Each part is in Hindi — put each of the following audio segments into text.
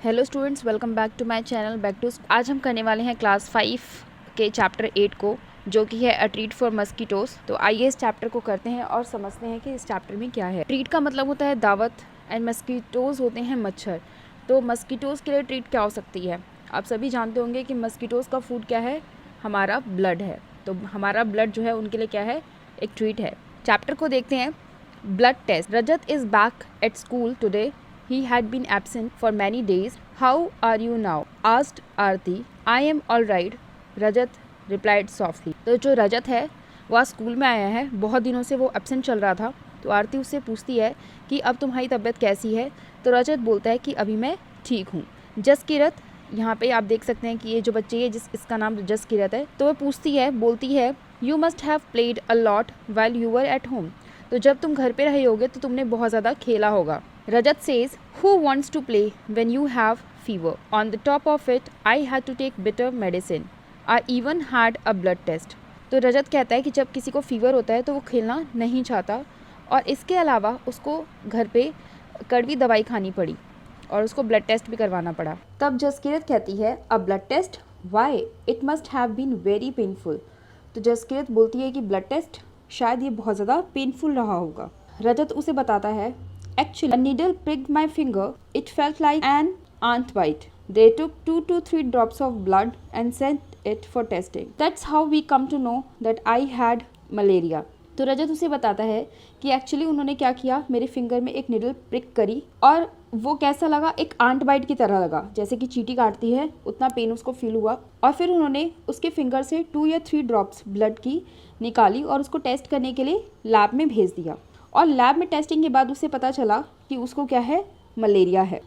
Hello students, welcome back to my channel back to. आज हम करने वाले हैं क्लास 5 के चैप्टर 8 को, जो कि है अ ट्रीट फॉर मस्कीटोज। तो आइए इस चैप्टर को करते हैं और समझते हैं कि इस चैप्टर में क्या है। ट्रीट का मतलब होता है दावत एंड मस्कीटोज होते हैं मच्छर। तो मस्कीटोज के लिए ट्रीट क्या हो सकती है? आप सभी जानते होंगे कि मस्कीटोज का फूड क्या है? हमारा ब्लड है। तो हमारा ब्लड जो है उनके लिए क्या है? एक ट्रीट है। चैप्टर को देखते हैं। Blood test. Rajat is back at school today. He had been absent for many days. How are you now? asked Aarti. I am all right. Rajat replied softly. तो जो रजत है वह स्कूल में आया है, बहुत दिनों से वो एब्सेंट चल रहा था। तो आरती उससे पूछती है कि अब तुम्हारी तबीयत कैसी है? तो रजत बोलता है कि अभी मैं ठीक हूँ। जसकीरत, यहाँ पे आप देख सकते हैं कि ये जो बच्ची है इसका नाम जसकीरत है। तो वह पूछती है, बोलती है, you must have played a lot while you were at home. तो जब तुम घर पे रहे होगे तो तुमने बहुत ज़्यादा खेला होगा। Rajat says, who wants to play when you have fever? On the top of it, I had to take bitter medicine. I even had a blood test. तो रजत कहता है कि जब किसी को फीवर होता है तो वो खेलना नहीं चाहता, और इसके अलावा उसको घर पे कड़वी दवाई खानी पड़ी और उसको ब्लड टेस्ट भी करवाना पड़ा। तब जसकीरत कहती है, a blood test? Why? It must have been very painful. तो जसकीरत बोलती है कि ब्लड टेस्ट, शायद ये बहुत ज़्यादा पेनफुल रहा होगा। रजत उसे बताता है, actually a needle pricked my finger. It felt like an ant bite. They took 2 to 3 drops of blood and sent it for testing. That's how we come to know that I had malaria. तो रजत उसे बताता है कि एक्चुअली उन्होंने क्या किया, मेरे फिंगर में एक निडल प्रिक करी और वो कैसा लगा, एक आंट बाइट की तरह लगा, जैसे कि चींटी काटती है उतना पेन उसको फील हुआ। और फिर उन्होंने उसके फिंगर से 2 या 3 ड्रॉप्स ब्लड की निकाली और उसको टेस्ट करने के लिए लैब में भेज दिया। और लैब में टेस्टिंग के बाद उसे पता चला कि उसको क्या है, मलेरिया है।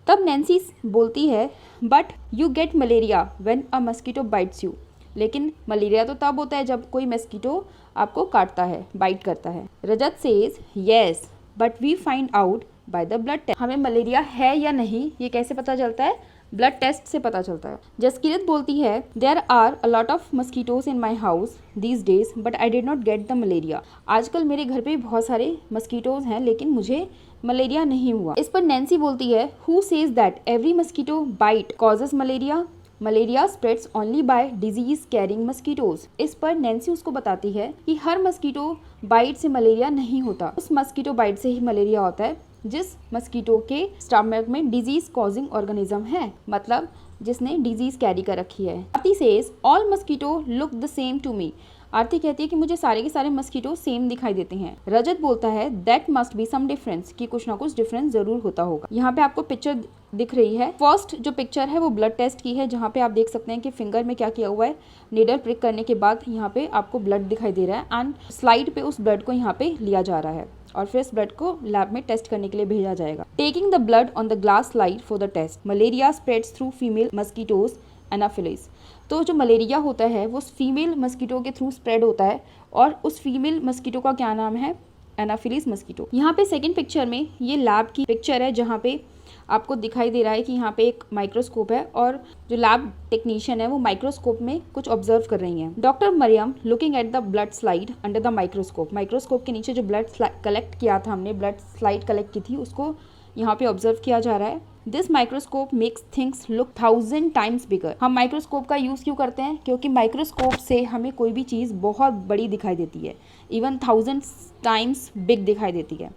तब नैन्सी बोलती है, but you get malaria when a mosquito bytes you. लेकिन मलेरिया तो तब होता है जब कोई मस्कीटो आपको काटता है, बाइट करता है। Rajat says, yes but we find out by the blood test. हमें मलेरिया है या नहीं ये कैसे पता चलता है? ब्लड टेस्ट से पता चलता है। जसकीरत बोलती है, there are a lot of mosquitoes in my house these days but I did not get the malaria. आजकल मेरे घर पे बहुत सारे मस्कीटोज हैं लेकिन मुझे मलेरिया नहीं हुआ। इस पर नैन्सी बोलती है, who says that every mosquito bite causes malaria? Malaria spreads only by disease carrying mosquitoes. इस पर नैन्सी उसको बताती है कि हर मस्कीटो बाइट से मलेरिया नहीं होता, उस मस्कीटो बाइट से ही मलेरिया होता है जिस मस्कीटो के स्टमक में डिजीज कॉजिंग ऑर्गेनिज्म है, मतलब जिसने डिजीज कैरी कर रखी है। Aarti says, all mosquito look the same to me. Aarti कहती है कि मुझे सारे के सारे मस्कीटो सेम दिखाई देते हैं। रजत बोलता है, that must be some difference, कि कुछ ना कुछ डिफरेंस जरूर होता होगा। यहाँ पे आपको पिक्चर दिख रही है। फर्स्ट जो पिक्चर है वो ब्लड टेस्ट की है, जहाँ पे आप देख सकते हैं कि फिंगर में क्या किया हुआ है, नीडल प्रिक करने के बाद यहाँ पे आपको ब्लड दिखाई दे रहा है एंड स्लाइड पे उस ब्लड को यहाँ पे लिया जा रहा है और फिर इस ब्लड को लैब में टेस्ट करने के लिए भेजा जाएगा। Taking the blood on the glass slide for the test. Malaria spreads through female mosquitoes Anopheles. तो जो मलेरिया होता है वो फीमेल मस्कीटो के थ्रू स्प्रेड होता है और उस फीमेल मस्कीटो का क्या नाम है? Anopheles mosquito. यहाँ पे सेकंड पिक्चर में ये लैब की पिक्चर है, जहाँ पे आपको दिखाई दे रहा है कि यहाँ पे एक माइक्रोस्कोप है और जो लैब टेक्नीशियन है वो माइक्रोस्कोप में कुछ ऑब्जर्व कर रही हैं। Doctor Mariam looking at the blood slide under the microscope. Microscope के नीचे जो ब्लड कलेक्ट किया था हमने, ब्लड स्लाइड कलेक्ट की थी, उसको यहाँ पे ऑब्जर्व किया जा रहा है। This microscope makes things look 1000 times bigger. हम माइक्रोस्कोप का यूज़ क्यों करते हैं? क्योंकि माइक्रोस्कोप से हमें कोई भी चीज़ बहुत बड़ी दिखाई देती है, इवन 1000 टाइम्स बिग दिखाई देती है।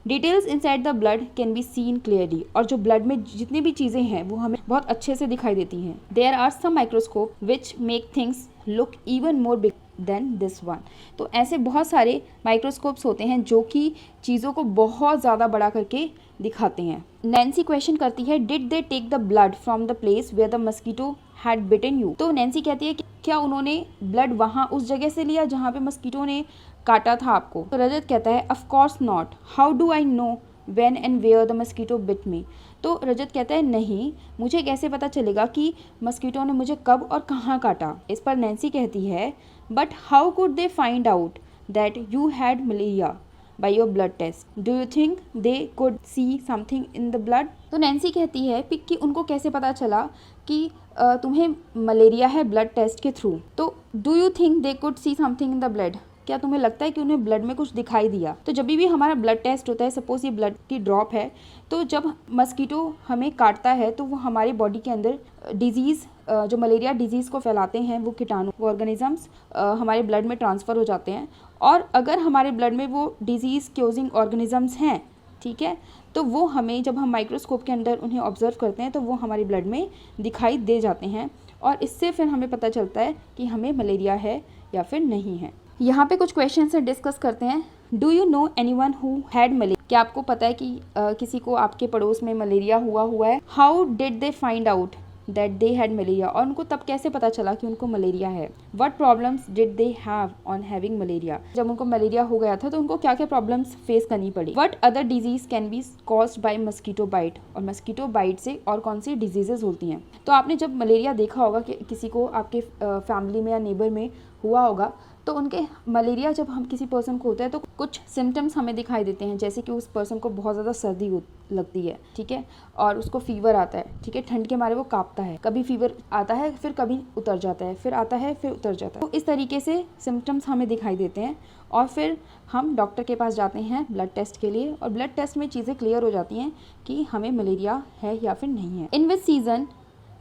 Details inside the blood can be seen clearly. और जो ब्लड में जितनी भी चीज़ें हैं वो हमें बहुत अच्छे से दिखाई देती हैं। There are some microscope which make things look even more big than this one. तो ऐसे बहुत सारे माइक्रोस्कोप्स होते हैं जो कि चीज़ों को बहुत ज़्यादा बड़ा करके दिखाते हैं। नैन्सी क्वेश्चन करती है, did they take the blood from the place where the mosquito had bitten you. तो नैन्सी कहती है कि क्या उन्होंने ब्लड वहाँ उस जगह से लिया जहाँ पे मस्कीटो ने काटा था आपको? तो रजत कहता है, of course not. How do I know when and where the mosquito bit me. तो रजत कहता है, नहीं, मुझे कैसे पता चलेगा कि मस्कीटो ने मुझे कब और कहाँ काटा? इस पर नैन्सी कहती है, but how could they find out that you had malaria by your blood test? Do you think they could see something in the blood? तो नैन्सी कहती है कि उनको कैसे पता चला कि तुम्हें मलेरिया है ब्लड टेस्ट के थ्रू. तो do you think they could see something in the blood? क्या तुम्हें लगता है कि उन्हें ब्लड में कुछ दिखाई दिया? तो जब भी हमारा ब्लड टेस्ट होता है, सपोज ये ब्लड की ड्रॉप है, तो जब मस्कीटो हमें काटता है तो वो हमारी बॉडी के अंदर डिजीज़, जो मलेरिया डिजीज़ को फैलाते हैं, वो कीटाणु, वो ऑर्गेनिजम्स हमारे ब्लड में ट्रांसफ़र हो जाते हैं। और अगर हमारे ब्लड में वो डिजीज़ क्योजिंग ऑर्गेनिजम्स हैं, ठीक है, तो वो हमें जब हम माइक्रोस्कोप के अंदर उन्हें ऑब्जर्व करते हैं तो वो हमारी ब्लड में दिखाई दे जाते हैं, और इससे फिर हमें पता चलता है कि हमें मलेरिया है या फिर नहीं है। यहाँ पे कुछ क्वेश्चन से डिस्कस करते हैं। Do you know anyone who had malaria? क्या आपको पता है कि किसी को आपके पड़ोस में मलेरिया हुआ है? How did they find out that they had malaria? और उनको तब कैसे पता चला कि उनको मलेरिया है? What problems did they have on having malaria? जब उनको मलेरिया हो गया था तो उनको क्या क्या प्रॉब्लम्स फेस करनी पड़ी? What other disease can be caused by mosquito bite? और मस्कीटो बाइट से और कौन सी डिजीजेज होती हैं? तो आपने जब मलेरिया देखा होगा कि किसी को आपके फैमिली में या नेबर में हुआ होगा, तो उनके मलेरिया जब हम किसी पर्सन को होता है तो कुछ सिम्टम्स हमें दिखाई देते हैं, जैसे कि उस पर्सन को बहुत ज़्यादा सर्दी लगती है, ठीक है, और उसको फीवर आता है, ठीक है, ठंड के मारे वो कांपता है, कभी फीवर आता है फिर कभी उतर जाता है, फिर आता है फिर उतर जाता है। तो इस तरीके से सिम्टम्स हमें दिखाई देते हैं और फिर हम डॉक्टर के पास जाते हैं ब्लड टेस्ट के लिए, और ब्लड टेस्ट में चीज़ें क्लियर हो जाती हैं कि हमें मलेरिया है या फिर नहीं है। In which season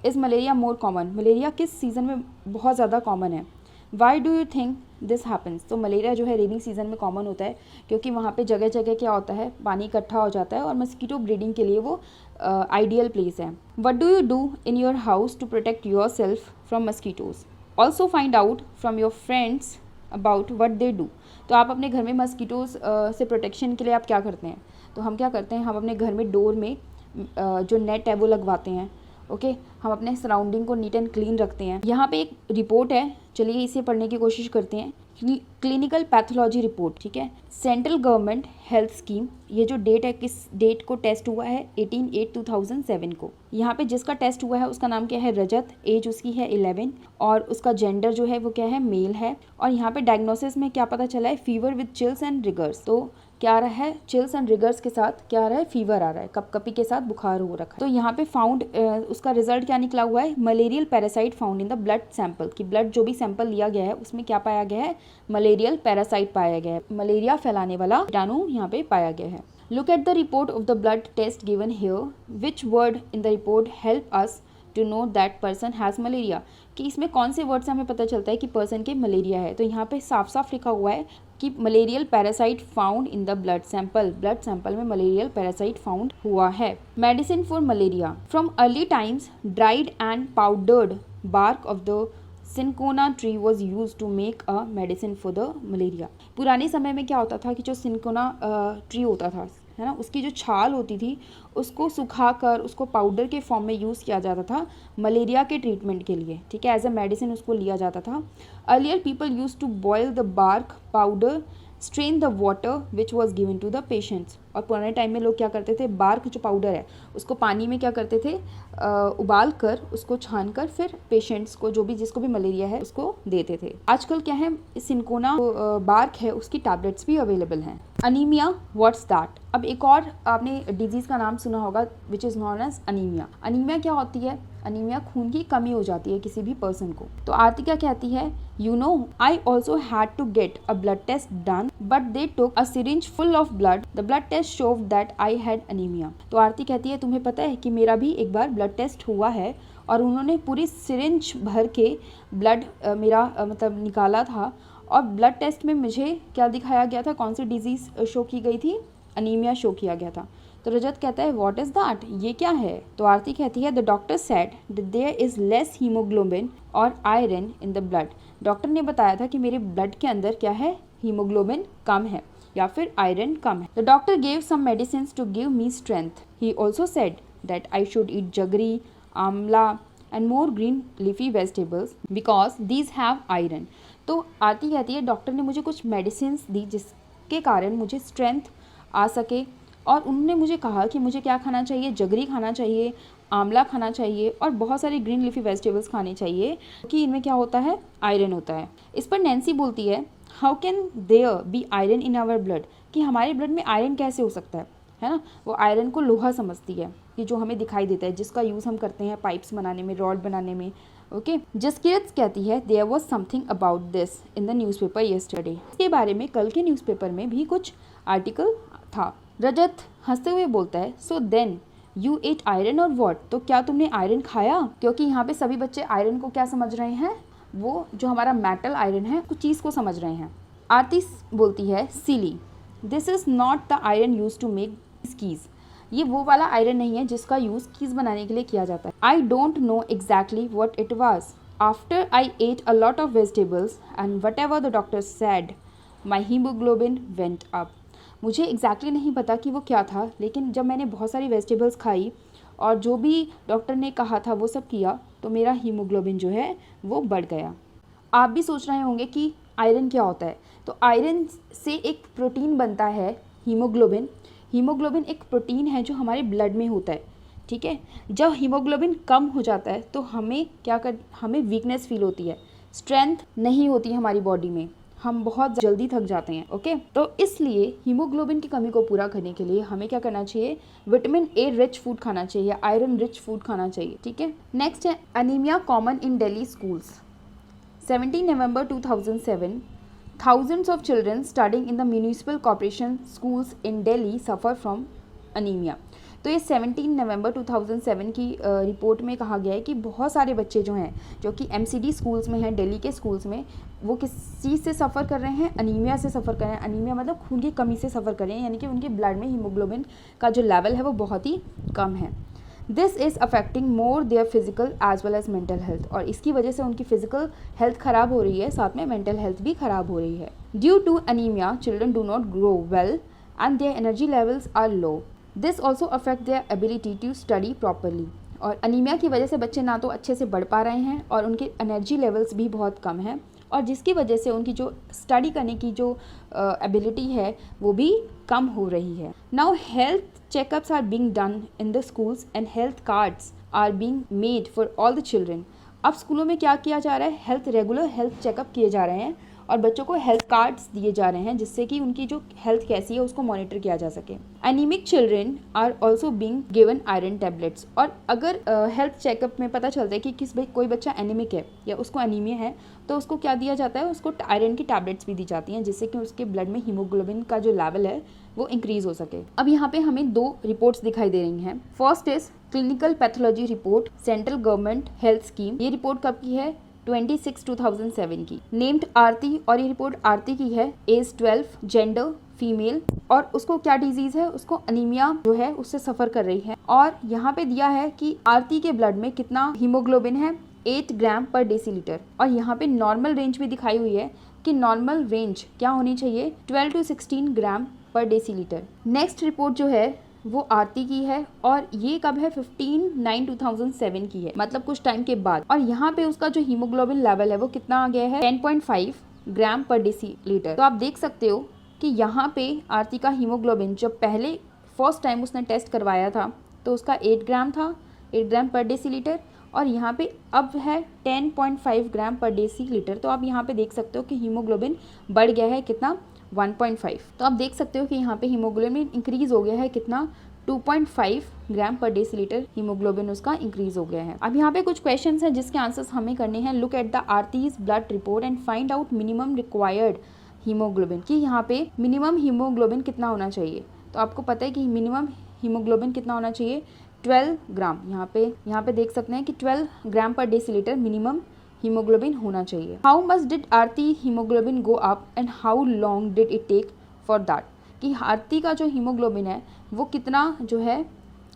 is malaria more common? Malaria किस सीज़न में बहुत ज़्यादा कॉमन है? Why do you think this happens? तो मलेरिया जो है रेनिंग सीजन में कॉमन होता है, क्योंकि वहाँ पे जगह जगह क्या होता है, पानी इकट्ठा हो जाता है और मस्कीटो ब्रीडिंग के लिए वो आइडियल प्लेस है। What do you do in your house to protect yourself from mosquitoes? Also find out from your friends about what they do. तो आप अपने घर में मस्कीटोज से प्रोटेक्शन के लिए आप क्या करते हैं? तो हम क्या करते हैं, हम अपने घर में डोर में जो नेट है वो लगवाते हैं। ओके, हम अपने सराउंडिंग को नीट एंड क्लीन रखते हैं। यहाँ पे एक रिपोर्ट है, चलिए इसे पढ़ने की कोशिश करते हैं। क्लिनिकल पैथोलॉजी रिपोर्ट, ठीक है, सेंट्रल गवर्नमेंट हेल्थ स्कीम। ये जो डेट है, किस डेट को टेस्ट हुआ है? 18/8/2007 को। यहाँ पे जिसका टेस्ट हुआ है उसका नाम क्या है? रजत। एज उसकी है 11 और उसका जेंडर जो है वो क्या है? मेल है। और यहाँ पे डायग्नोसिस में क्या पता चला है? Fever with chills and riggers. तो क्या आ रहा है? चिल्स एंड रिगर्स के साथ क्या आ रहा है? फीवर आ रहा है, कपकपी के साथ बुखार हो रखा है। तो यहाँ पे फाउंड, उसका रिजल्ट क्या निकला हुआ है? Malarial parasite found in the blood sample. कि ब्लड जो भी सैंपल लिया गया है उसमें क्या पाया गया है? मलेरियल पैरासाइट पाया गया है, मलेरिया फैलाने वाला कीटाणु यहाँ पे पाया गया है। Look at the report of the blood test given here. Which word in the report help us to know that person has malaria? कि इसमें कौन से वर्ड से हमें पता चलता है कि पर्सन के मलेरिया है? तो यहाँ पे साफ साफ लिखा हुआ है कि malarial parasite found in the blood sample. Blood sample में मलेरियल पैरासाइट फाउंड हुआ है। Medicine for malaria. From early times dried and powdered bark of the cinchona tree was use to make a medicine for the malaria. पुराने समय में क्या होता था कि जो सिनकोना ट्री होता था, है ना, उसकी जो छाल होती थी उसको सुखाकर उसको पाउडर के फॉर्म में यूज़ किया जाता था मलेरिया के ट्रीटमेंट के लिए, ठीक है, एज अ मेडिसिन उसको लिया जाता था। Earlier people use to boil the bark powder, strain the water which was given to the patients. और पुराने टाइम में लोग क्या करते थे? बार्क जो पाउडर है उसको पानी में क्या करते थे? उबाल कर उसको छान कर फिर पेशेंट्स को, जो भी जिसको भी मलेरिया है, उसको देते थे। आजकल क्या है, सिनकोना बार्क है उसकी टैबलेट्स भी अवेलेबल हैं। Anaemia, what's that? अब एक और आपने डिजीज़ का नाम सुना होगा which is known as anaemia. Anaemia क्या होती है? अनीमिया खून की कमी हो जाती है किसी भी पर्सन को। तो आरती क्या कहती है? You know I also had to get a blood test done but they took a syringe full of blood. The blood test showed that I had anaemia. तो आरती कहती है तुम्हें पता है कि मेरा भी एक बार ब्लड टेस्ट हुआ है और उन्होंने पूरी सिरिंज भर के ब्लड मेरा मतलब निकाला था, और ब्लड टेस्ट में मुझे क्या दिखाया गया था? कौन सी डिजीज़ शो की गई थी? अनीमिया शो किया गया था। तो रजत कहता है व्हाट इज़ दैट? ये क्या है? तो आरती कहती है the doctor said that there is less haemoglobin और iron in the blood. Doctor ने बताया था कि मेरे ब्लड के अंदर क्या है? हीमोग्लोबिन कम है या फिर आयरन कम है। The doctor gave some medicine to give me strength. He also said that I should eat jaggery, amla and more green leafy vegetables because these have iron. तो आरती कहती है डॉक्टर ने मुझे कुछ मेडिसिन दी जिसके कारण मुझे स्ट्रेंथ आ सके, और उन्होंने मुझे कहा कि मुझे क्या खाना चाहिए? जगरी खाना चाहिए, आंवला खाना चाहिए और बहुत सारी ग्रीन लीफी वेजिटेबल्स खाने चाहिए कि इनमें क्या होता है? आयरन होता है। इस पर नैन्सी बोलती है how can there be iron in our blood? कि हमारे ब्लड में आयरन कैसे हो सकता है ना? वो आयरन को लोहा समझती है। ये जो हमें दिखाई देता है, जिसका यूज़ हम करते हैं पाइप्स बनाने में, रॉड बनाने में। ओके, जसकीरत कहती है there was something about this in the newspaper yesterday. इसके बारे में कल के न्यूज़पेपर में भी कुछ आर्टिकल था। रजत हंसते हुए बोलता है so then you ate iron or what, तो क्या तुमने आयरन खाया? क्योंकि यहाँ पे सभी बच्चे आयरन को क्या समझ रहे हैं, वो जो हमारा मेटल आयरन है कुछ चीज़ को समझ रहे हैं। आरती बोलती है silly, this is not the iron use to make keys, ये वो वाला आयरन नहीं है जिसका यूज़ कीज बनाने के लिए किया जाता है। I don't know exactly what it was, after I at a lot of vegetables and what ever the doctor sad my haemoglobin went up. मुझे एग्जैक्टली नहीं पता कि वो क्या था, लेकिन जब मैंने बहुत सारी वेजिटेबल्स खाई और जो भी डॉक्टर ने कहा था वो सब किया तो मेरा हीमोग्लोबिन जो है वो बढ़ गया। आप भी सोच रहे होंगे कि आयरन क्या होता है, तो आयरन से एक प्रोटीन बनता है हीमोग्लोबिन। हीमोग्लोबिन एक प्रोटीन है जो हमारे ब्लड में होता है, ठीक है। जब हीमोग्लोबिन कम हो जाता है तो हमें वीकनेस फील होती है, स्ट्रेंथ नहीं होती है हमारी बॉडी में, हम बहुत जल्दी थक जाते हैं। ओके, तो इसलिए हीमोग्लोबिन की कमी को पूरा करने के लिए हमें क्या करना चाहिए, विटामिन ए रिच फूड खाना चाहिए, आयरन रिच फूड खाना चाहिए, ठीक है। नेक्स्ट है anaemia common in Delhi schools. 17 November 2007, thousands of children studying in the municipal corporation schools in Delhi suffer from anemia। तो ये 17 नवंबर 2007 की रिपोर्ट में कहा गया है कि बहुत सारे बच्चे जो हैं जो कि MCD स्कूल्स में हैं, दिल्ली के स्कूल्स में, वो किस चीज़ से सफ़र कर रहे हैं, अनीमिया से सफ़र कर रहे हैं। अनीमिया मतलब खून की कमी से सफ़र कर रहे हैं, यानी कि उनके ब्लड में हीमोग्लोबिन का जो लेवल है वो बहुत ही कम है। This is affecting more their physical as well as mental health, और इसकी वजह से उनकी फिजिकल हेल्थ ख़राब हो रही है, साथ में मेंटल हेल्थ भी ख़राब हो रही है। Due to anaemia children do not grow well and their energy levels are low. This also affect their ability to study properly. और अनीमिया की वजह से बच्चे ना तो अच्छे से बढ़ पा रहे हैं और उनके एनर्जी लेवल्स भी बहुत कम हैं, और जिसकी वजह से उनकी जो स्टडी करने की जो एबिलिटी है वो भी कम हो रही है। Now health checkups are being done in the schools and health cards are being made for all the children. अब स्कूलों में क्या किया जा रहा है, रेगुलर हेल्थ चेकअप किए जा रहे हैं और बच्चों को हेल्थ कार्ड्स दिए जा रहे हैं जिससे कि उनकी जो हेल्थ कैसी है उसको मॉनिटर किया जा सके। Anaemic children are also being given iron tablets. और अगर हेल्थ चेकअप में पता चलता है कि कोई बच्चा एनीमिक है या उसको एनीमिया है तो उसको क्या दिया जाता है, उसको आयरन की टैबलेट्स भी दी जाती हैं जिससे कि उसके ब्लड में हीमोग्लोबिन का जो लेवल है वो इंक्रीज हो सके। अब यहाँ पे हमें 2 रिपोर्ट्स दिखाई दे रही हैं। First is clinical pathology report central government health scheme. ये रिपोर्ट कब की है, 26/2007 की। नेम्ड आरती, और ये रिपोर्ट आरती की है, एज 12, जेंडर फीमेल, और उसको क्या डिजीज़ है, उसको अनीमिया जो है उससे सफ़र कर रही है। और यहाँ पे दिया है कि आरती के ब्लड में कितना हीमोग्लोबिन है, 8 ग्राम पर डेसीलीटर। और यहाँ पे नॉर्मल रेंज भी दिखाई हुई है कि नॉर्मल रेंज क्या होनी चाहिए, 12 to 16 ग्राम पर डेसीलीटर। नेक्स्ट रिपोर्ट जो है वो आरती की है और ये कब है, 15/9/2007 की है, मतलब कुछ टाइम के बाद। और यहाँ पे उसका जो हीमोग्लोबिन लेवल है वो कितना आ गया है, 10.5 ग्राम पर डेसीलीटर। तो आप देख सकते हो कि यहाँ पे आरती का हीमोग्लोबिन जब पहले फर्स्ट टाइम उसने टेस्ट करवाया था तो उसका 8 ग्राम था, 8 ग्राम पर डेसीलीटर, और यहाँ पे अब है 10.5 ग्राम पर डेसीलीटर। तो आप यहाँ पे देख सकते हो कि हीमोग्लोबिन बढ़ गया है कितना, 1.5। तो आप देख सकते हो कि यहाँ पे हीमोग्लोबिन इंक्रीज हो गया है कितना, 2.5 ग्राम पर डेसीलीटर हीमोग्लोबिन उसका इंक्रीज हो गया है। अब यहाँ पे कुछ क्वेश्चंस हैं जिसके आंसर्स हमें करने हैं। Look at the Aarti's blood report and find out minimum required haemoglobin, कि यहाँ पे मिनिमम हीमोग्लोबिन कितना होना चाहिए। तो आपको पता है कि मिनिमम हीमोग्लोबिन कितना होना चाहिए, 12 ग्राम। यहाँ पे देख सकते हैं कि 12 ग्राम पर डेसीलीटर मिनिमम हीमोग्लोबिन होना चाहिए। How much did Aarti haemoglobin go up and how long did it take for that, कि आरती का जो हीमोग्लोबिन है वो कितना जो है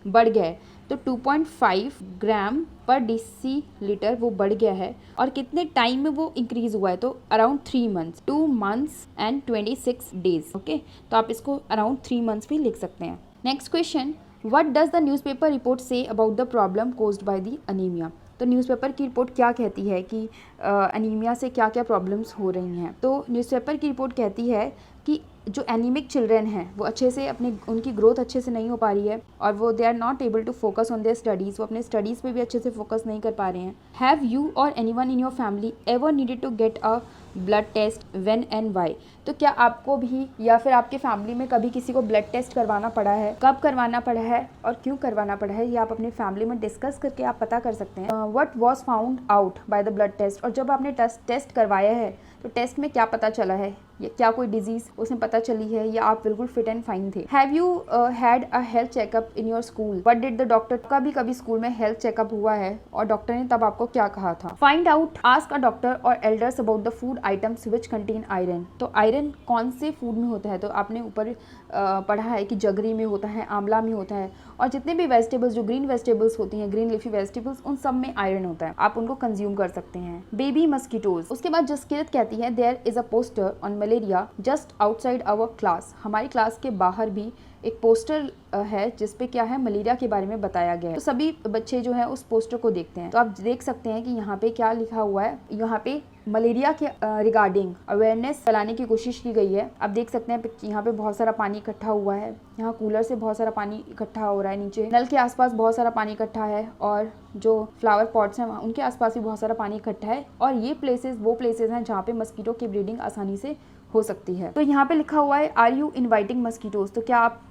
बढ़ गया है। तो 2.5 ग्राम पर डेसीलीटर वो बढ़ गया है, और कितने टाइम में वो इंक्रीज हुआ है, तो around 3 months, 2 months and 26 days। Okay, तो आप इसको अराउंड 3 months भी लिख सकते हैं। Next question, what does the newspaper report say about the problem caused by the anaemia. तो न्यूज़पेपर की रिपोर्ट क्या कहती है कि अनीमिया से क्या क्या प्रॉब्लम्स हो रही हैं। तो न्यूज़पेपर की रिपोर्ट कहती है कि जो एनीमिक चिल्ड्रेन हैं वो अच्छे से उनकी ग्रोथ अच्छे से नहीं हो पा रही है और वो they are not able to focus on their studies, वो अपने स्टडीज़ पे भी अच्छे से फोकस नहीं कर पा रहे हैं। Have you or anyone in your family ever needed to get a blood test, when and why? तो क्या आपको भी या फिर आपके फैमिली में कभी किसी को ब्लड टेस्ट करवाना पड़ा है, कब करवाना पड़ा है और क्यों करवाना पड़ा है, ये आप अपनी फैमिली में डिस्कस करके आप पता कर सकते हैं। What was found out by the blood test, और जब आपने टेस्ट करवाया है तो टेस्ट में क्या पता चला है, या क्या कोई डिजीज़ उसमें पता चली है या आप बिल्कुल फिट एंड फाइन थे। Have you had a health checkup in your school, what did the doctor? कभी स्कूल में हेल्थ चेकअप हुआ है और डॉक्टर ने तब आपको क्या कहा था। Find out, ask a doctor और elders about the food items which contain iron. तो आयरन कौन से फूड में होता है, तो आपने ऊपर पढ़ा है कि जगरी में होता है, आंवला में होता है, और जितने भी वेजिटेबल्स जो ग्रीन वेजिटेबल्स होती हैं, ग्रीन लीफी वेजिटेबल्स, उन सब में आयरन होता है, आप उनको कंज्यूम कर सकते हैं। Baby mosquitoes. उसके बाद जसकीरत कहती है there is a poster on malaria just outside our class. हमारी क्लास के बाहर भी एक पोस्टर है जिसपे क्या है, मलेरिया के बारे में बताया गया है। तो सभी बच्चे जो है उस पोस्टर को देखते हैं, तो आप देख सकते हैं कि यहाँ पे क्या लिखा हुआ है। यहाँ पे मलेरिया के रिगार्डिंग अवेयरनेस फैलाने की कोशिश की गई है। आप देख सकते हैं यहाँ पे बहुत सारा पानी इकट्ठा हुआ है, यहाँ कूलर से बहुत सारा पानी इकट्ठा हो रहा है, नीचे नल के आसपास बहुत सारा पानी इकट्ठा है, और जो फ्लावर पॉट्स हैं उनके आसपास भी बहुत सारा पानी इकट्ठा है, और ये प्लेसेस वो प्लेसेस हैं जहाँ पे मस्कीटो की ब्रीडिंग आसानी से हो सकती है। तो यहाँ पे लिखा हुआ है आर यू इन्वाइटिंग मस्कीटोज, तो क्या आप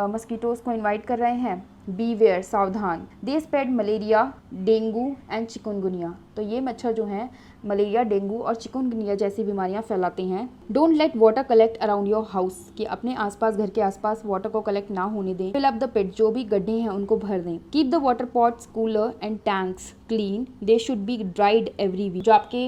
मस्कीटोज को इनवाइट कर रहे हैं। बीवेयर, सावधान, they spread malaria, dengue and chikungunya. तो ये मच्छर जो हैं मलेरिया, डेंगू और चिकनगुनिया जैसी बीमारियां फैलाते हैं। Don't let water collect around your house, कि अपने आसपास, घर के आसपास वाटर को कलेक्ट ना होने दें। फिल अप द पिट, जो भी गड्ढे हैं उनको भर दें। Keep the water pots, cooler and tanks clean, they should be dried every week. जो आपके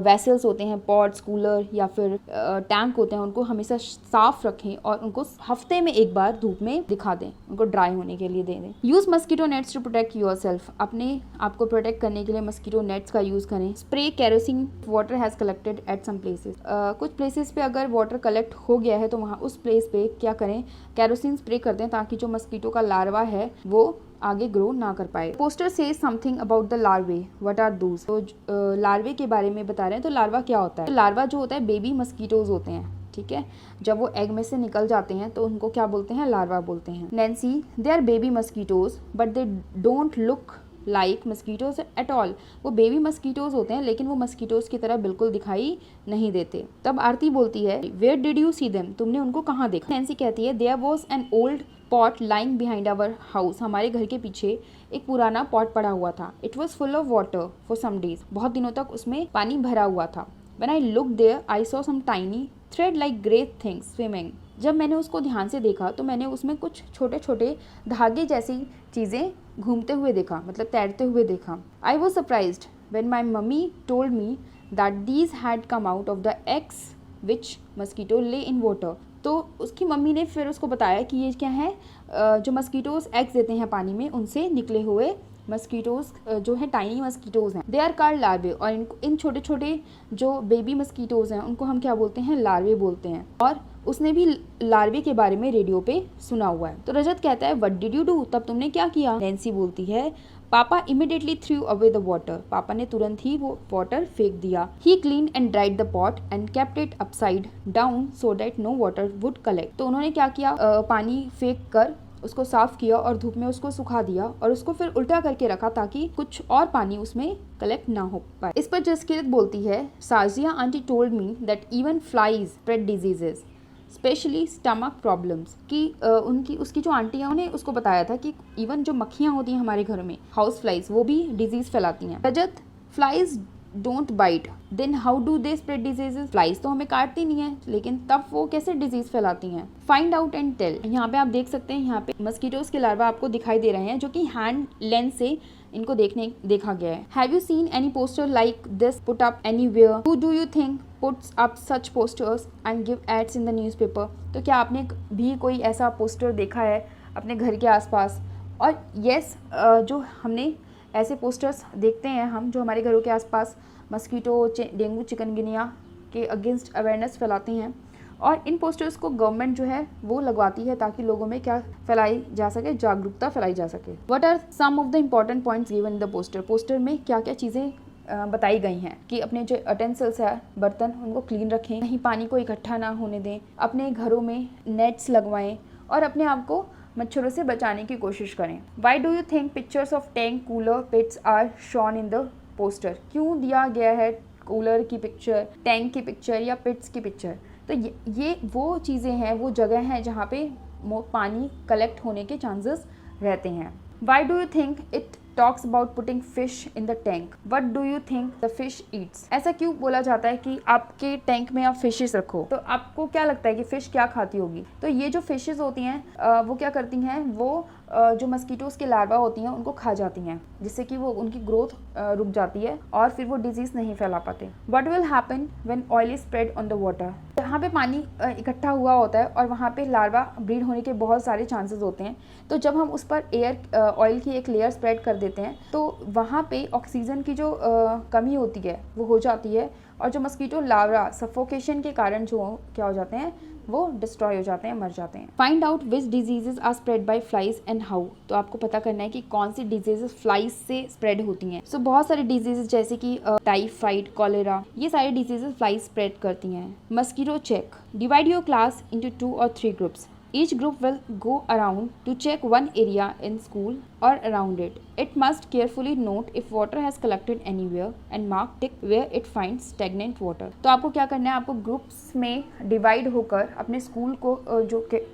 वेसल्स होते हैं, पॉट्स, कूलर या फिर टैंक होते हैं, उनको हमेशा साफ रखें और उनको हफ्ते में एक बार धूप में दिखा दें, उनको ड्राई होने के लिए दे दें। Use mosquito nets to protect yourself, अपने आप को प्रोटेक्ट करने के लिए मस्कीटो नेट्स का यूज करें। Spray kerosene water has collected at some places, कुछ प्लेसेस पे अगर वाटर कलेक्ट हो गया है तो वहाँ उस प्लेस पे क्या करें, केरोसिन स्प्रे कर दें, ताकि जो मस्कीटो का लार्वा है वो आगे ग्रो ना कर पाए। पोस्टर से something about the larvae, what are those. तो लार्वे के बारे में बता रहे हैं, तो लार्वा क्या होता है। तो लार्वा जो होता है बेबी मस्कीटोज होते हैं, ठीक है। जब वो एग में से निकल जाते हैं तो उनको क्या बोलते हैं, लार्वा बोलते हैं। Nancy, they are baby mosquitoes but they don't look like mosquitoes at all. वो बेबी मस्कीटोज होते हैं लेकिन वो मस्कीटोज की तरह बिल्कुल दिखाई नहीं देते। तब आरती बोलती है where did you see them, तुमने उनको कहाँ देखा। नैन्सी कहती है there was an old pot lying behind our house, हमारे घर के पीछे एक पुराना पॉट पड़ा हुआ था। It was full of water for some days, बहुत दिनों तक उसमें पानी भरा हुआ था। When I looked there, I saw some tiny thread-like grey things swimming. जब मैंने उसको ध्यान से देखा तो मैंने उसमें कुछ छोटे छोटे धागे जैसी चीज़ें घूमते हुए देखा, मतलब तैरते हुए देखा। I was surprised when my mummy told me that these had come out of the eggs which mosquito lay in water. तो उसकी मम्मी ने फिर उसको बताया कि ये क्या है, जो मस्कीटोज एग्स देते हैं पानी में, उनसे निकले हुए मस्कीटोज जो है टाइनी मस्कीटोज हैं। दे आर कॉल्ड लार्वे, और इन छोटे छोटे जो बेबी मस्कीटोज हैं उनको हम क्या बोलते हैं, लार्वे बोलते हैं। और उसने भी लार्वे के बारे में रेडियो पे सुना हुआ है। तो रजत कहता है व्हाट डिड यू डू, तब तुमने क्या किया। नैन्सी बोलती है papa immediately threw away the water, पापा ने तुरंत ही वो वाटर फेंक दिया। He clean and dried the pot and kept it upside down so that no water would collect. तो उन्होंने क्या किया, पानी फेंक कर उसको साफ किया और धूप में उसको सुखा दिया और उसको फिर उल्टा करके रखा ताकि कुछ और पानी उसमें कलेक्ट ना हो पाए। इस पर जसकीरत बोलती है Sajiya aunty told me that even flies spread diseases specially stomach problems, कि उसकी जो आंटी है उन्हें उसको बताया था कि इवन जो मक्खियाँ होती हैं हमारे घर में, हाउस फ्लाइज, वो भी डिजीज फैलाती हैं। Rajat, flies don't bite then how do they spread diseases, flies तो हमें काटती नहीं है लेकिन तब वो कैसे डिजीज फैलाती हैं। फाइंड आउट एंड टेल, यहाँ पे आप देख सकते हैं, यहाँ पे मस्कीटोज के लार्वा आपको दिखाई दे रहे हैं जो कि हैंड लेंस से इनको देखा गया है। Have you seen any poster like this put up anywhere, who do you think puts up such posters and give ads in the newspaper. तो क्या आपने भी कोई ऐसा पोस्टर देखा है अपने घर के आसपास। और यस, जो हमने ऐसे पोस्टर्स देखते हैं हम जो हमारे घरों के आसपास मस्कीटो, डेंगू, चिकनगुनिया के अगेंस्ट अवेयरनेस फैलाते हैं, और इन पोस्टर्स को गवर्नमेंट जो है वो लगवाती है ताकि लोगों में क्या फैलाई जा सके, जागरूकता फैलाई जा सके। What are some of the important points given in the poster, poster में क्या क्या चीज़ें बताई गई हैं कि अपने जो यूटेंसिल्स है, बर्तन, उनको क्लीन रखें, कहीं पानी को इकट्ठा ना होने दें, अपने घरों में नेट्स लगवाएं और अपने आप को मच्छरों से बचाने की कोशिश करें। Why do you think pictures of tank, cooler, pits are shown in the poster? क्यों दिया गया है कूलर की पिक्चर, टैंक की पिक्चर या पिट्स की पिक्चर? तो ये वो चीज़ें हैं, वो जगह हैं जहाँ पे पानी कलेक्ट होने के चांसेस रहते हैं। Why do you think it talks about putting fish in the tank? What do you think the fish eats? ऐसा क्यों बोला जाता है कि आपके टैंक में आप फिशेस रखो? तो आपको क्या लगता है कि फिश क्या खाती होगी? तो ये जो फिशेस होती हैं वो क्या करती हैं, वो जो मस्कीटोज़ के लार्वा होती हैं उनको खा जाती हैं, जिससे कि वो उनकी ग्रोथ रुक जाती है और फिर वो डिजीज़ नहीं फैला पाते। What will happen when oil is spread on the water? जहाँ पे पानी इकट्ठा हुआ होता है और वहाँ पे लार्वा ब्रीड होने के बहुत सारे चांसेस होते हैं, तो जब हम उस पर ऑयल की एक लेयर स्प्रेड कर देते हैं तो वहाँ पे ऑक्सीजन की जो कमी होती है वो हो जाती है और जो मस्कीटो लार्वा सफोकेशन के कारण जो क्या हो जाते हैं, वो डिस्ट्रॉय हो जाते हैं, मर जाते हैं। Find out which diseases are spread by flies and how. तो आपको पता करना है कि कौन सी डिजीजेज फ्लाइज से स्प्रेड होती हैं। सो बहुत सारी डिजीजेज जैसे कि टाइफाइड, कॉलेरा, ये सारी डिजीजेज फ्लाइज स्प्रेड करती हैं। Mosquito check. Divide your class into 2 or 3 groups. Each group will go around to check one area in school or around it. It must carefully note if water has collected anywhere and mark tick where it finds stagnant water. तो आपको क्या करना है, आपको ग्रुप्स में डिवाइड होकर अपने स्कूल को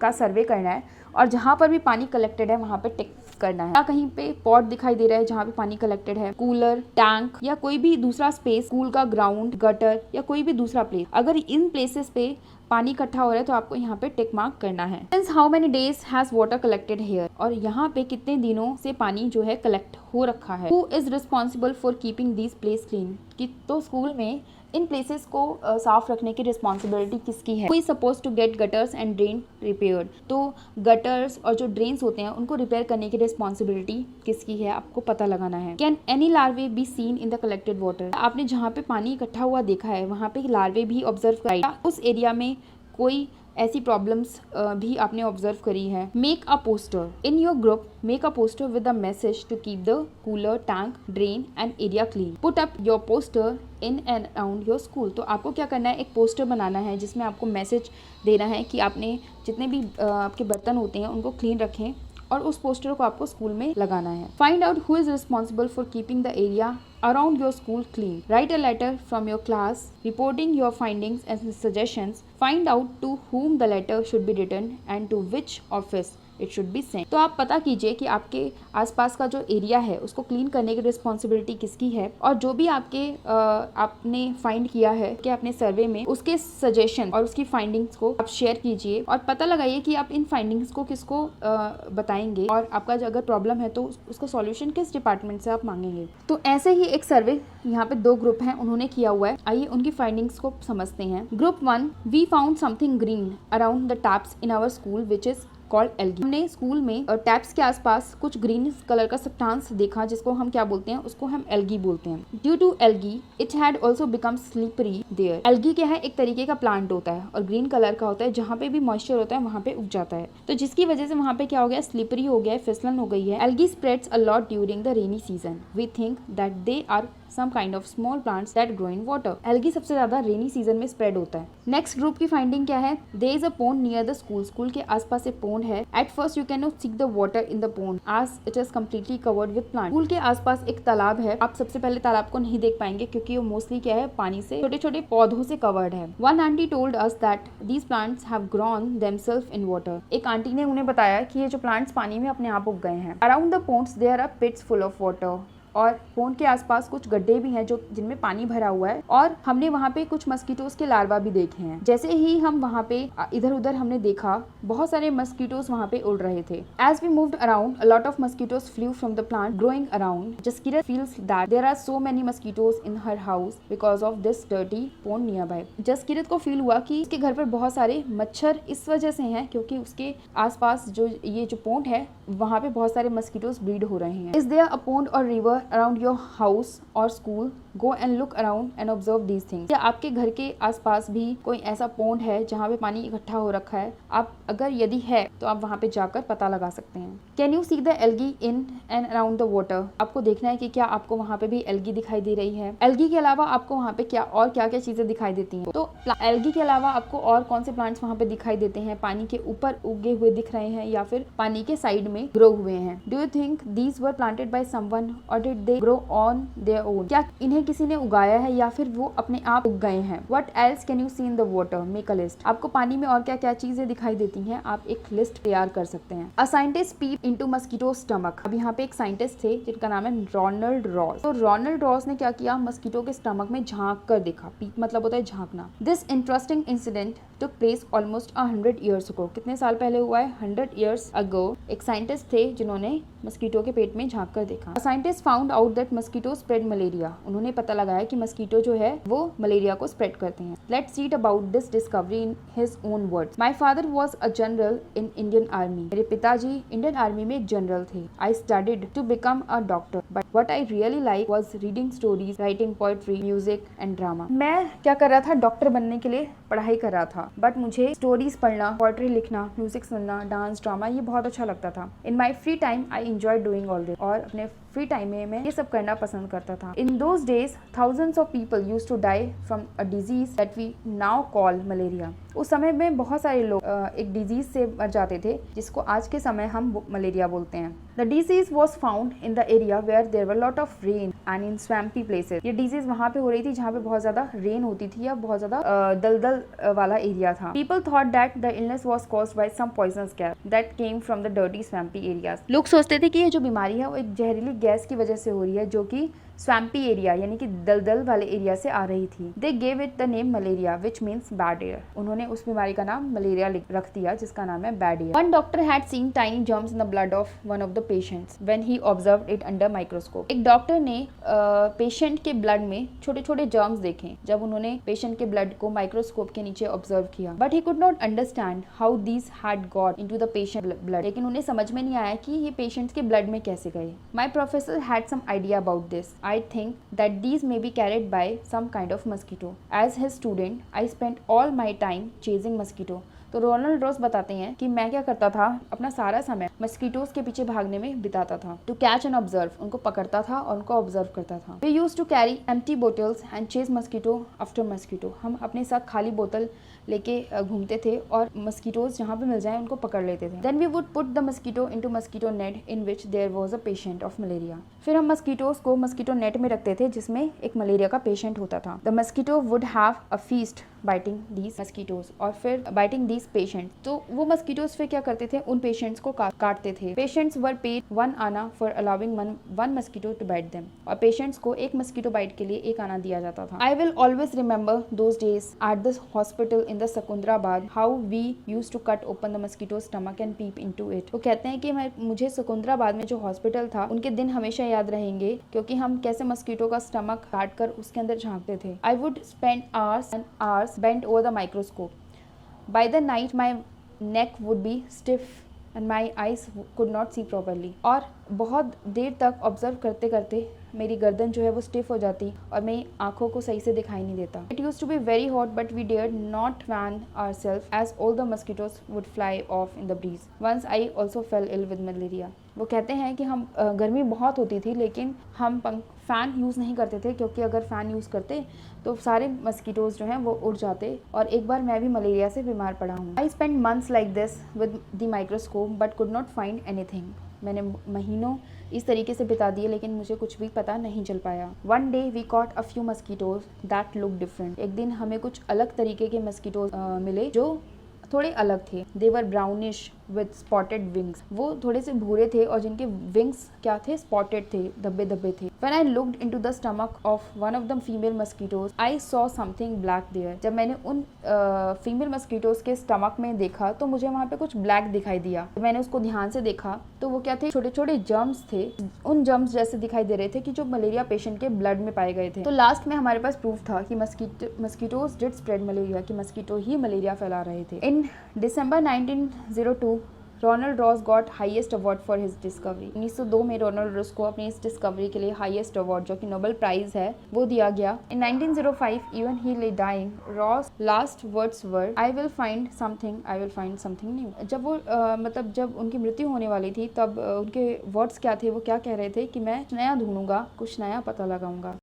का सर्वे करना है और जहाँ पर भी पानी कलेक्टेड है वहाँ पे टिक करना है। कहीं पे पॉट दिखाई दे रहा है जहाँ पे पानी कलेक्टेड है, कूलर, टैंक या कोई भी दूसरा स्पेस, स्कूल का ग्राउंड, गटर या कोई भी दूसरा प्लेस, अगर इन प्लेसेस पे पानी इकट्ठा हो रहा है तो आपको यहाँ पे टिक मार्क करना है। Since how many days has water collected here? और यहाँ पे कितने दिनों से पानी जो है कलेक्ट हो रखा है। Who is responsible for keeping these place clean? कि तो स्कूल में इन प्लेसेस को साफ रखने की रिस्पॉन्सिबिलिटी किसकी है? Who is supposed to get gutters and drain repaired? तो गटर्स और जो ड्रेन्स होते हैं उनको रिपेयर करने की रिस्पॉन्सिबिलिटी किसकी है, आपको पता लगाना है। Can any larvae be seen in the collected water? आपने जहाँ पे पानी इकट्ठा हुआ देखा है वहाँ पे लार्वे भी ऑब्जर्व कराई, उस एरिया में कोई ऐसी प्रॉब्लम्स भी आपने ऑब्जर्व करी है। Make a poster in your group, make a poster with a message to keep the cooler, tank, drain and area clean. Put up your poster in and around your school. तो आपको क्या करना है, एक पोस्टर बनाना है जिसमें आपको मैसेज देना है कि आपने जितने भी आपके बर्तन होते हैं उनको क्लीन रखें और उस पोस्टर को आपको स्कूल में लगाना है। Find out who is responsible for keeping the area around your school clean. Write a letter from your class reporting your findings and suggestions. Find out to whom the letter should be written and to which office it should be sent. तो आप पता कीजिए कि आपके आसपास का जो एरिया है उसको क्लीन करने की रिस्पॉन्सिबिलिटी किसकी है और जो भी आपने फाइंड किया है कि अपने सर्वे में उसके सजेशन और उसकी फाइंडिंग्स को आप शेयर कीजिए और पता लगाइए कि आप इन फाइंडिंग्स को किसको बताएंगे और आपका अगर प्रॉब्लम है तो उसका सॉल्यूशन किस डिपार्टमेंट से आप मांगेंगे। तो ऐसे ही एक सर्वे यहाँ पे 2 ग्रुप हैं उन्होंने किया हुआ है, आइए उनकी फाइंडिंग्स को समझते हैं। Group 1, we found something green around the taps in our school which is called algae. हमने स्कूल में टैप्स के आसपास कुछ ग्रीन कलर का सब्सटेंस देखा जिसको हम क्या बोलते हैं, उसको हम एल्गी बोलते हैं। Due to algae it had also become slippery there. Algae क्या है, एक तरीके का प्लांट होता है और ग्रीन कलर का होता है, जहाँ पे भी मॉइस्चर होता है वहाँ पे उग जाता है, तो जिसकी वजह से वहाँ पे क्या हो गया, स्लिपरी हो गया है, फिसलन हो गई है। Algae spreads a lot during the rainy season. We think that they are some kind of small plants that grow in water. Algae सबसे ज्यादा रेनी सीजन में स्प्रेड होता है। नेक्स्ट ग्रुप की फाइंडिंग क्या है, there is a pond near the school. School के आसपास एक पोंड है। At first you cannot see the water in the pond as it is completely covered with plants. School के आसपास एक तालाब है, आप सबसे पहले तालाब को नहीं देख पाएंगे क्योंकि वो मोस्टली क्या है, पानी से छोटे छोटे पौधों से कवर्ड है। One auntie told us that these plants have grown themselves in water. एक आंटी ने उन्हें बताया कि ये जो प्लांट्स पानी में अपने आप उग गए हैं। Around the ponds there are pits full of water. और पोंड के आसपास कुछ गड्ढे भी हैं जो जिनमें पानी भरा हुआ है और हमने वहाँ पे कुछ मस्कीटोज के लार्वा भी देखे हैं। जैसे ही हम वहाँ पे इधर उधर हमने देखा बहुत सारे मस्कीटोज वहाँ पे उड़ रहे थे। As we moved around a lot of mosquitoes flew from the plant growing around. Jaskirat feels that there are so many mosquitoes in her house because of this dirty pond nearby. Jaskirat को फील हुआ कि उसके घर पर बहुत सारे मच्छर इस वजह से हैं क्योंकि उसके आसपास जो पोंड है वहाँ पे बहुत सारे मस्कीटोज ब्रीड हो रहे हैं। इज देयर अ पोंड और रिवर अराउंड योर हाउस और school, go and look around and observe these things. क्या आपके घर के आसपास भी कोई ऐसा पोंड है जहाँ पे पानी इकट्ठा हो रखा है? आप अगर यदि है तो आप वहाँ पे जाकर पता लगा सकते हैं। Can you see the algae in and around the water? आपको देखना है कि क्या आपको वहाँ पे भी एल्गी दिखाई दे रही है। एल्गी के अलावा आपको वहाँ पे क्या क्या चीजें दिखाई देती हैं? तो एल्गी के अलावा आपको और कौन से प्लांट्स वहाँ पे दिखाई देते हैं? पानी के ऊपर उगे हुए दिख रहे हैं या फिर पानी के साइड में ग्रो हुए हैं? Do you think these were planted by someone और did they grow on their own? क्या इन्हें किसी ने उगाया है या फिर वो अपने आप उग गए हैं? What else can you see in the water? Make a list. आपको पानी में और क्या क्या चीजें दिखाई देती हैं? आप एक लिस्ट तैयार कर सकते हैं। A scientist peep into mosquito stomach. अब यहाँ पे एक साइंटिस्ट थे जिनका नाम है रोनाल्ड रॉस। तो रोनाल्ड रॉस ने क्या किया? मस्कीटो के स्टमक में झांक कर देखा। पीप मतलब होता है झांकना। This interesting incident took place almost 100 years ago. कितने साल पहले हुआ है? 100 ईयर्स अगो एक साइंटिस्ट थे जिन्होंने मस्कीटो के पेट में झांक कर देखा। Scientist found out that mosquito spread malaria. उन्होंने पता लगाया कि मस्कीटो जो है वो मलेरिया को स्प्रेड करते हैं। Let's read about this discovery in his own words. My father was a general in Indian army. मेरे पिताजी इंडियन आर्मी में एक जनरल थे। I studied to become a doctor but what I really like was reading stories, writing poetry, music and drama. मैं क्या कर रहा था? डॉक्टर बनने के लिए पढ़ाई कर रहा था, बट मुझे स्टोरीज पढ़ना, पोएट्री लिखना, म्यूजिक सुनना, डांस, ड्रामा ये बहुत अच्छा लगता था। In my free time I enjoy doing all this. और अपने फ्री टाइम में मैं ये सब करना पसंद करता था। In those days thousands of people used to die from a disease that we now call malaria. उस समय में बहुत सारे लोग एक डिजीज से मर जाते थे जिसको आज के समय हम मलेरिया बोलते हैं। The disease was found in the area where there were lot of rain and in swampy places. ये डिजीज वहाँ पे हो रही थी जहाँ पे बहुत ज्यादा रेन होती थी या बहुत ज्यादा दलदल वाला एरिया था। People thought that the illness was caused by some poisonous gas that came from the dirty swampy areas. लोग सोचते थे कि ये जो बीमारी है वो एक जहरीली गैस की वजह से हो रही है जो कि स्वैम्पी एरिया यानी कि दलदल वाले एरिया से आ रही थी। They gave it the name malaria which means bad air. उन्होंने उस बीमारी का नाम मलेरिया रख दिया जिसका नाम है bad air. One doctor had seen tiny germs in the blood of one of the patients when he observed it under microscope. एक डॉक्टर ने पेशेंट के ब्लड में छोटे छोटे जर्म्स देखे जब उन्होंने पेशेंट के ब्लड को माइक्रोस्कोप के नीचे ऑब्जर्व किया। But he could not understand how these had got into the patient blood. लेकिन उन्हें समझ में नहीं आया कि ये पेशेंट के ब्लड में कैसे गए। My professor had some idea about this. I think that these may be carried by some kind of mosquito. As his student, I spent all my time chasing mosquito. तो रोनाल्ड रॉस बताते हैं कि मैं क्या करता था? अपना सारा समय मस्कीटोज के पीछे भागने में बिताता था। टू कैच एंड ऑब्जर्व, उनको पकड़ता था और उनको ऑब्जर्व करता था। We used to carry empty bottles and chase mosquito after mosquito. हम अपने साथ खाली बोतल लेके घूमते थे और मस्कीटोज जहाँ पे मिल जाए उनको पकड़ लेते थे। Then we would put the mosquito into mosquito net in which there was a patient of malaria. फिर हम मस्कीटोज को मस्कीटो नेट में रखते थे जिसमें एक मलेरिया का पेशेंट होता था। The mosquito would have a feast biting these mosquitoes और फिर बाइटिंग दीज पेशेंट। तो वो मस्कीटोज फिर क्या करते थे? उन पेशेंट्स को काटते थे। Patients were paid 1 anna for allowing one mosquito to bite them. और पेशेंट्स को एक मस्कीटो बाइट के लिए 1 आना दिया जाता था। I will always remember those days at the hospital in the Secunderabad how we use to cut open the mosquito stomach and peep into it. वो कहते हैं कि मुझे सिकंदराबाद में जो हॉस्पिटल था उनके दिन हमेशा याद रहेंगे क्योंकि हम कैसे मस्कीटो का स्टमक काट कर उसके अंदर झांकते थे। I would spend hours and hours bent over the microscope. By the night my neck would be stiff and my eyes could not see properly. और बहुत देर तक ऑब्जर्व करते करते मेरी गर्दन जो है वो स्टिफ हो जाती और मेरी आंखों को सही से दिखाई नहीं देता। It use to be very hot but we dared not fan ourself as all the mosquitoes would fly off in the breeze. Once I also fell ill with malaria. वो कहते हैं कि हम गर्मी बहुत होती थी लेकिन हम फ़ैन यूज़ नहीं करते थे क्योंकि अगर फ़ैन यूज़ करते तो सारे मस्कीटोज जो हैं वो उड़ जाते और एक बार मैं भी मलेरिया से बीमार पड़ा हूँ। I spend months like this with the microscope but could not find anything. मैंने महीनों इस तरीके से बिता दिए लेकिन मुझे कुछ भी पता नहीं चल पाया। One day we caught a few mosquitoes that look different. एक दिन हमें कुछ अलग तरीके के मस्कीटोज मिले जो थोड़े अलग थे। दे वर ब्राउनिश विद स्पॉटेड विंग्स। वो थोड़े से भूरे थे और जिनके विंग्स क्या थे? स्पॉटेड थे, धब्बे धब्बे थे। When I looked into the stomach of one of the female mosquitoes, I saw something black there. जब मैंने उन फीमेल मस्कीटोज के स्टमक में देखा तो मुझे वहाँ पे कुछ ब्लैक दिखाई दिया। मैंने उसको ध्यान से देखा तो वो क्या थे? छोटे छोटे जर्म्स थे। उन जर्म्स जैसे दिखाई दे रहे थे कि जो मलेरिया पेशेंट के ब्लड में पाए गए थे। तो लास्ट में हमारे पास प्रूफ था कि मस्कीटोज डिड स्प्रेड मलेरिया, कि मस्कीटो ही मलेरिया फैला रहे थे। In December 1902, Ronald Ross got highest award for his discovery. 1902 में रोनाल्ड रॉस को अपनी इस डिस्कवरी के लिए हाईएस्ट अवार्ड, जो कि नोबेल प्राइज है, वो दिया गया। इन 1905 even he lay dying, Ross last words were I will find something new. जब वो मतलब जब उनकी मृत्यु होने वाली थी तब उनके वर्ड्स क्या थे, वो क्या कह रहे थे कि मैं नया ढूंढूंगा, कुछ नया पता लगाऊंगा।